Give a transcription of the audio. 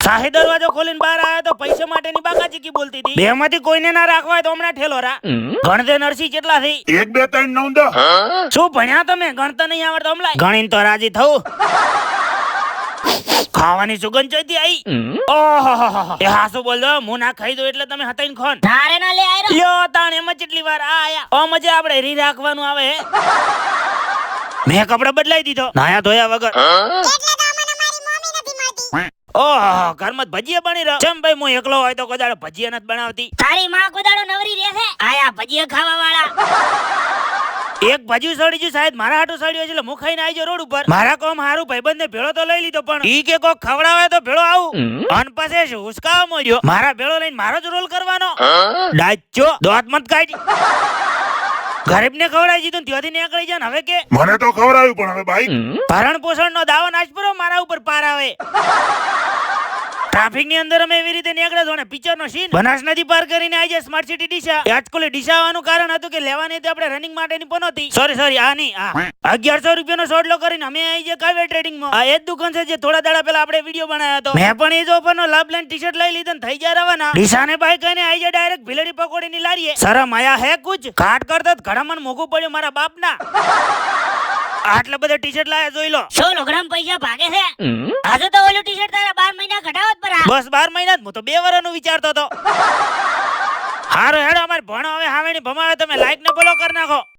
શાહી દરવાજો ખોલીને બહાર આવ્યા તો પૈસા માટેની બાકાચીકી બોલતી હતી. બેમાંથી કોઈને ના રાખવા હોય તો હમણાં ઠેલો રા. ગણતે નરસી કેટલા થઈ? 1 2 3 9 10. શું ભણ્યા તમે? ગણતા નહીં આવડતો હમણાં? ગણીને તો રાજી થવું. ખાવાની સુગંધ ચોથી આવી. ઓહો એ હાસુ બોલજો, હું ના ખાઈ દઉં એટલે તમે હતાઈને ખોન. તારે ના લે આયરો. લ્યો તાણ એમ જ કેટલી વાર આ આયા. ઓ મજે આપણે રી રાખવાનું આવે હે. મેં કપડા બદલાઈ દીધો નાયા ધોયા વગર. એટલે તો મને મારી મમ્મી નથી મળતી. ઓહો ઘરમાં ભજીયા બની રહ્યો. ચમ ભાઈ હું એકલો હોય તો કદાચ ભજીયા નથી બનાવતી. તારી માં કોદાડો નવરી રહેશે. આયા ભજીયા ખાવા વાળા. એક ભજીયું સડી ગયું સાહેબ, મારા હાટું સડ્યું છે એટલે હું ખાઈને આવી રોડ ઉપર. મારા કોમ હારું ભાઈબંધ ને ભેળો તો લઈ લીધો પણ ઈ કે કોક ખવડાવે તો ભેળો આવું. અન પાસે શું ઉસકાવા મળ્યો. મારા ભેળો લઈને મારો જ રોલ કરવાનો. ડાચો દોત મત કાઢી. ગરીબ ને ખવડાવી દીધું ત્યાંથી નીકળી જાય ને હવે કે મને તો ખવડાવ્યું પણ હવે ભાઈ ભરણ પોષણ નો દાવો નાશ કરો મારા ઉપર પાર આવે. ટ્રાફિક ની અંદર અમે એવી રીતે નીકળ્યા છો ને પિક્ચર નો સીન બનાસ નદી પાર કરીને આવી જાય સ્માર્ટ સિટી ડીસા. આજકોલે ડીસા આવવાનું કારણ હતું કે લેવાની હતી આપણે રનિંગ માટેની પનોતી. સોરી આ નહીં આ 1100 રૂપિયાનો સોડલો કરીને અમે આવી જાય કાવે ટ્રેડિંગ માં. આ એ જ દુકાન છે જે થોડા દાડા પહેલા આપણે વિડિયો બનાવ્યો હતો. મેં પણ એ જ ઓફર નો લાભ લઈને ટી-શર્ટ લઈ લીધો ને થઈ જાય રવાના. ડીસા ને બાઈક કરીને આવી જાય ડાયરેક્ટ ભીલડી પકોડી ની લારીએ. શરમ આયા હે કુછ? ઘાટ કરતા ઘડામાં મોંઘું પડ્યું મારા બાપના. આટલા બધા ટી-શર્ટ લાયા જોઈ લો. શું લોગડામ પૈસા ભાગે છે? આજે તો ઓલું ટી-શર્ટ તારા 12 મહિના ઘટાવત પર આ. બસ 12 મહિના જ, હું તો 2 વર્ષનું વિચારતો હતો. હારો હેડો અમારે ભણો હવે હાવેણી ભમાવે તમે લાઈક ને ફોલો કરી નાખો.